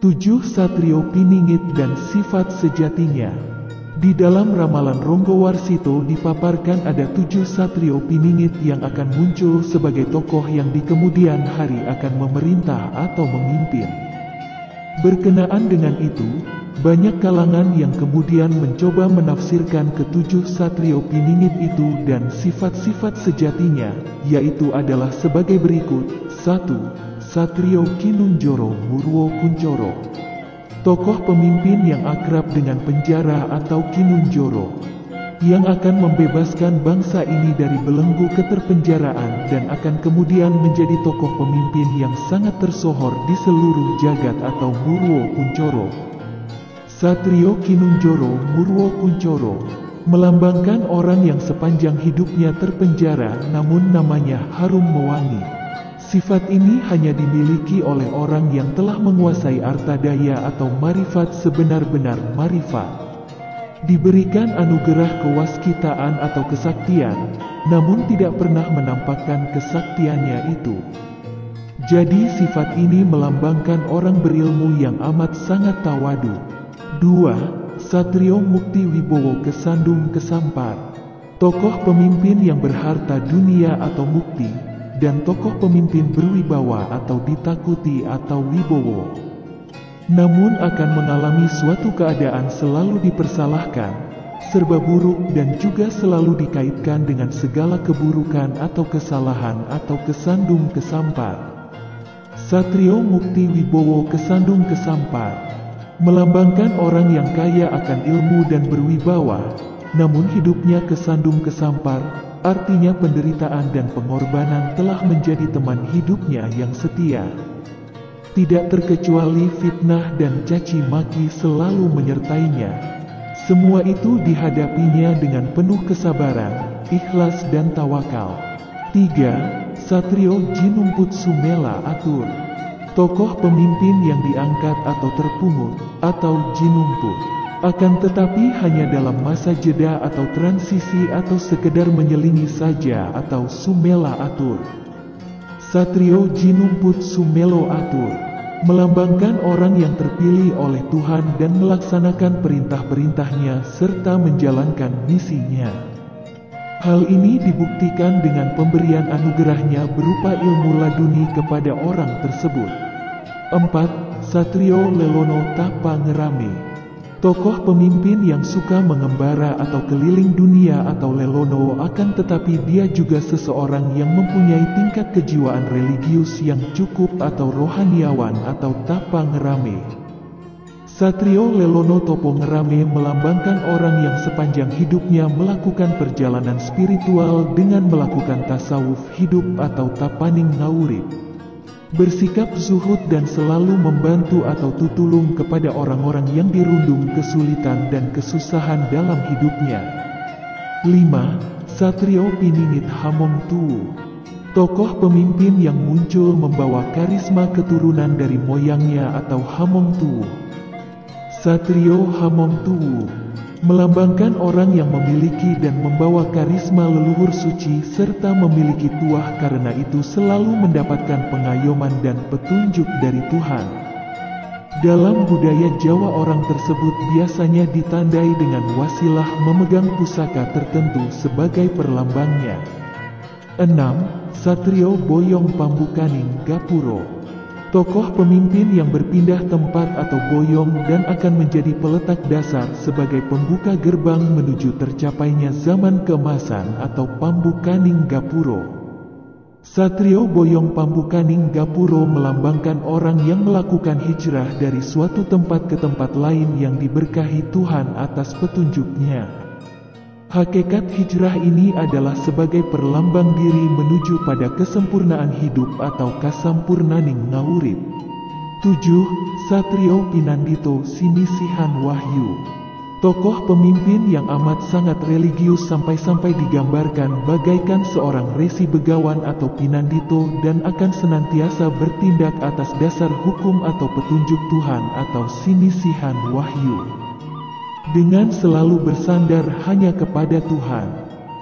7 Satrio Piningit dan sifat sejatinya. Di dalam ramalan Ronggowarsito dipaparkan ada 7 Satrio Piningit yang akan muncul sebagai tokoh yang di kemudian hari akan memerintah atau memimpin. Berkenaan dengan itu, banyak kalangan yang kemudian mencoba menafsirkan ke-7 Satrio Piningit itu dan sifat-sifat sejatinya, yaitu adalah sebagai berikut. 1. Satrio Kinunjoro Murwo Kuncoro, tokoh pemimpin yang akrab dengan penjara atau Kinunjoro, yang akan membebaskan bangsa ini dari belenggu keterpenjaraan dan akan kemudian menjadi tokoh pemimpin yang sangat tersohor di seluruh jagat atau Murwo Kuncoro. Satrio Kinunjoro Murwo Kuncoro melambangkan orang yang sepanjang hidupnya terpenjara namun namanya harum mewangi. Sifat ini hanya dimiliki oleh orang yang telah menguasai arta daya atau marifat sebenar-benar marifat. Diberikan anugerah kewaskitaan atau kesaktian, namun tidak pernah menampakkan kesaktiannya itu. Jadi sifat ini melambangkan orang berilmu yang amat sangat tawadu. 2. Satrio Mukti Wibowo Kesandung Kesampar, tokoh pemimpin yang berharta dunia atau mukti, dan tokoh pemimpin berwibawa atau ditakuti atau wibowo. Namun akan mengalami suatu keadaan selalu dipersalahkan, serba buruk dan juga selalu dikaitkan dengan segala keburukan atau kesalahan atau kesandung kesampar. Satrio Mukti Wibowo Kesandung Kesampar melambangkan orang yang kaya akan ilmu dan berwibawa, namun hidupnya kesandung kesampar. Artinya penderitaan dan pengorbanan telah menjadi teman hidupnya yang setia. Tidak terkecuali fitnah dan caci maki selalu menyertainya. Semua itu dihadapinya dengan penuh kesabaran, ikhlas dan tawakal. 3. Satrio Jinumput Sumela Atur, tokoh pemimpin yang diangkat atau terpungut, atau jinumput. Akan tetapi hanya dalam masa jeda atau transisi atau sekedar menyelingi saja atau Sumela Atur. Satrio Jinumput Sumelo Atur melambangkan orang yang terpilih oleh Tuhan dan melaksanakan perintah-perintahnya serta menjalankan misinya. Hal ini dibuktikan dengan pemberian anugerahnya berupa ilmu laduni kepada orang tersebut. 4. Satrio Lelono Tapa Ngerame, tokoh pemimpin yang suka mengembara atau keliling dunia atau lelono, akan tetapi dia juga seseorang yang mempunyai tingkat kejiwaan religius yang cukup atau rohaniawan atau tapa ngerame. Satrio Lelono Topo Ngerame melambangkan orang yang sepanjang hidupnya melakukan perjalanan spiritual dengan melakukan tasawuf hidup atau tapaning ngawurip. Bersikap zuhud dan selalu membantu atau tutulung kepada orang-orang yang dirundung kesulitan dan kesusahan dalam hidupnya. 5. Satrio Piningit Hamong Tuwu, tokoh pemimpin yang muncul membawa karisma keturunan dari moyangnya atau Hamong Tuwu. Satrio Hamong Tuwu melambangkan orang yang memiliki dan membawa karisma leluhur suci serta memiliki tuah, karena itu selalu mendapatkan pengayoman dan petunjuk dari Tuhan. Dalam budaya Jawa orang tersebut biasanya ditandai dengan wasilah memegang pusaka tertentu sebagai perlambangnya. 6. Satrio Boyong Pambukaning Gapuro, tokoh pemimpin yang berpindah tempat atau boyong dan akan menjadi peletak dasar sebagai pembuka gerbang menuju tercapainya zaman keemasan atau Pambukaning Gapuro. Satrio Boyong Pambukaning Gapuro melambangkan orang yang melakukan hijrah dari suatu tempat ke tempat lain yang diberkahi Tuhan atas petunjuknya. Hakikat hijrah ini adalah sebagai perlambang diri menuju pada kesempurnaan hidup atau kasampurnaning ngawurip. 7. Satrio Pinandito Sinisihan Wahyu, tokoh pemimpin yang amat sangat religius sampai-sampai digambarkan bagaikan seorang resi begawan atau pinandito dan akan senantiasa bertindak atas dasar hukum atau petunjuk Tuhan atau Sinisihan Wahyu, dengan selalu bersandar hanya kepada Tuhan,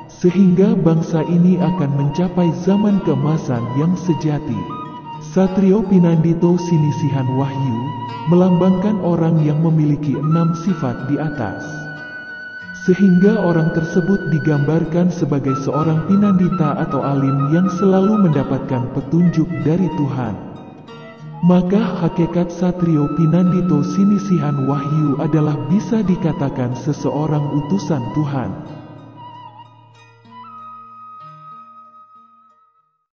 sehingga bangsa ini akan mencapai zaman keemasan yang sejati. Satrio Pinandito Sinisihan Wahyu melambangkan orang yang memiliki 6 sifat di atas. Sehingga orang tersebut digambarkan sebagai seorang pinandita atau alim yang selalu mendapatkan petunjuk dari Tuhan. Maka hakikat Satrio Pinandito Sinisihan Wahyu adalah bisa dikatakan seseorang utusan Tuhan.